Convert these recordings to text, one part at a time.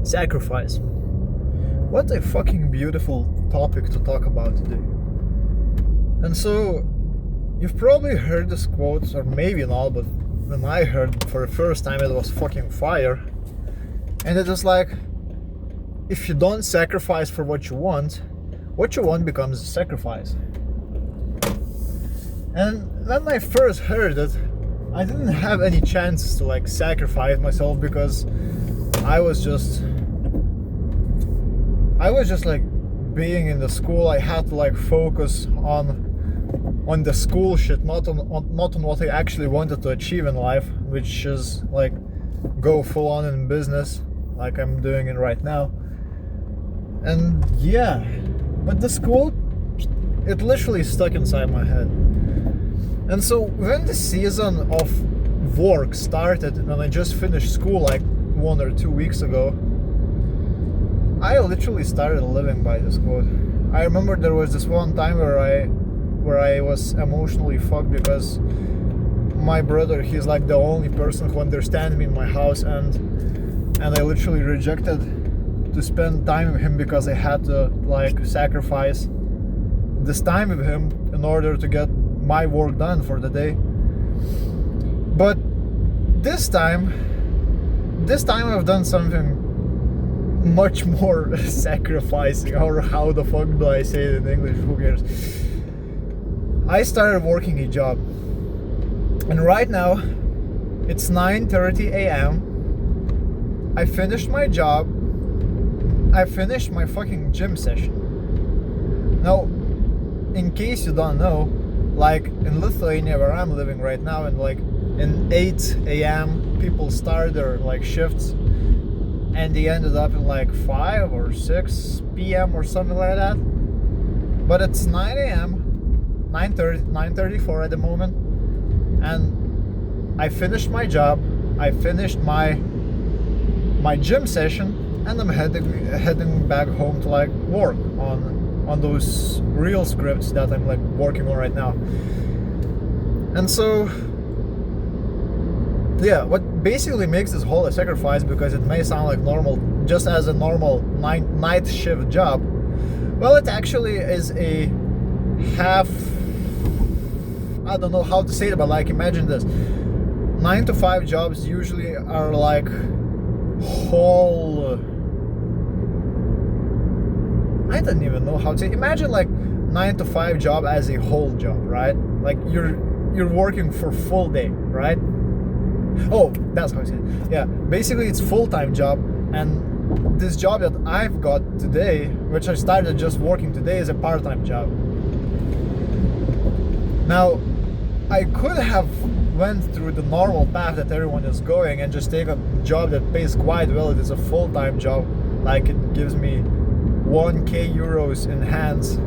Sacrifice. What a fucking beautiful topic to talk about today. And so, you've probably heard this quote, or maybe not, but when I heard it for the first time, it was fucking fire. And it was like, if you don't sacrifice for what you want becomes a sacrifice. And when I first heard it, I didn't have any chance to like sacrifice myself because I was just like being in the school. I had to like focus on the school shit, not on what I actually wanted to achieve in life, which is like go full on in business like I'm doing it right now. And yeah, but the school, it literally stuck inside my head. And so when the season of work started, when I just finished school like 1 or 2 weeks ago, I literally started living by this quote. I remember there was this one time where I was emotionally fucked because my brother, he's like the only person who understands me in my house, and I literally rejected to spend time with him because I had to like sacrifice this time with him in order to get my work done for the day. But this time I've done something much more sacrificing, or how the fuck do I say it in English, who cares. I started working a job, and right now it's 9:30 a.m. I finished my job. I finished my fucking gym session. Now, in case you don't know, like in Lithuania where I'm living right now, and like in 8 a.m. people start their like shifts and they ended up in like 5 or 6 p.m. or something like that. But it's 9 a.m. 9:34 at the moment, and I finished my job, I finished my gym session, and I'm heading back home to like work on those real scripts that I'm like working on right now. And so yeah, what basically makes this whole a sacrifice, because it may sound like normal, just as a normal night shift job, well, it actually is a half, I don't know how to say it, but like imagine this: 9 to 5 jobs usually are like whole, I don't even know how to say. Imagine like 9 to 5 job as a whole job, right? Like you're working for full day, right? Oh, that's how I say it. Yeah, basically it's full-time job, and this job that I've got today, which I started just working today, is a part-time job. Now, I could have went through the normal path that everyone is going and just take a job that pays quite well. It is a full-time job, like it gives me 1k euros in hands.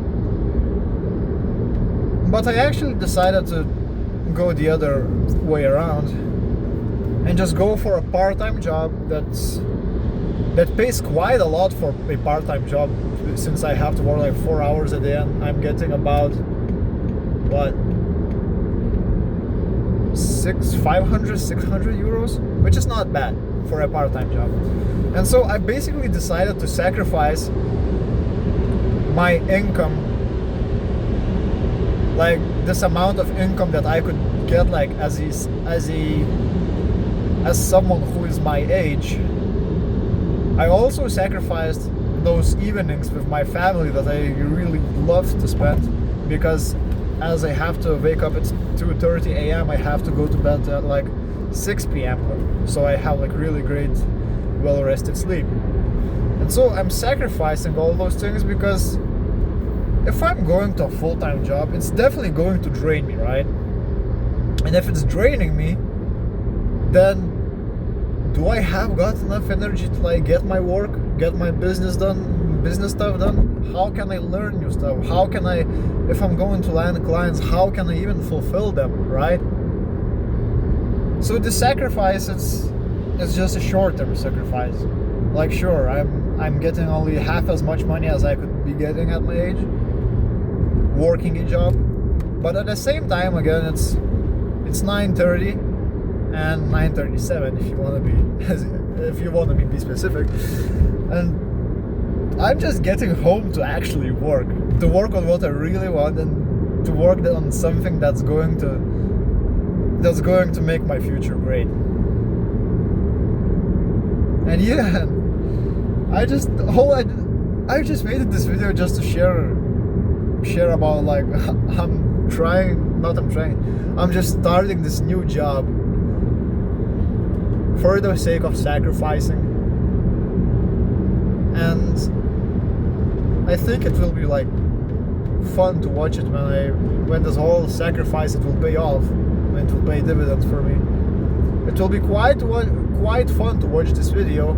But I actually decided to go the other way around and just go for a part-time job that pays quite a lot for a part-time job, since I have to work like 4 hours a day, and I'm getting about what, 500, 600 euros, which is not bad for a part-time job. And so I basically decided to sacrifice my income, like this amount of income that I could get, like as someone who is my age. I also sacrificed those evenings with my family that I really love to spend, because as I have to wake up at 2:30 a.m. I have to go to bed at like 6 p.m. so I have like really great well-rested sleep. And so I'm sacrificing all those things, because if I'm going to a full-time job, it's definitely going to drain me, right? And if it's draining me, then do I have got enough energy to like get my work, get my business stuff done? How can I learn new stuff? How can I, if I'm going to land clients, how can I even fulfill them, right? So the sacrifice, it's just a short-term sacrifice. Like sure, I'm getting only half as much money as I could be getting at my age, working a job, but at the same time, again, it's 9:30 and 9:37 if you want to be if you want to be specific. And I'm just getting home to actually work on what I really want, and to work on something that's going to make my future great. And yeah, I just made this video just to share about, like, I'm just starting this new job for the sake of sacrificing, and I think it will be like fun to watch it when this whole sacrifice, it will pay off, and it will pay dividends for me. It will be quite fun to watch this video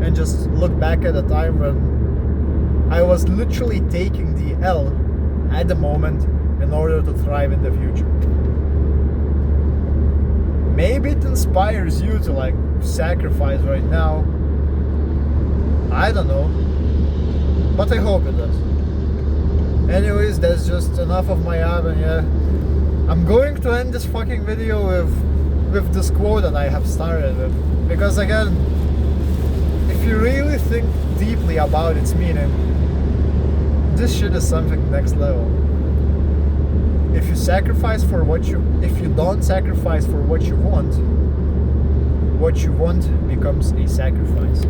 and just look back at a time when I was literally taking the L at the moment in order to thrive in the future. Maybe it inspires you to, like, sacrifice right now. I don't know, but I hope it does. Anyways, that's just enough of my app, and yeah, I'm going to end this fucking video with this quote that I have started with, because again, if you really think deeply about its meaning, this shit is something next level. If you don't sacrifice for what you want becomes a sacrifice.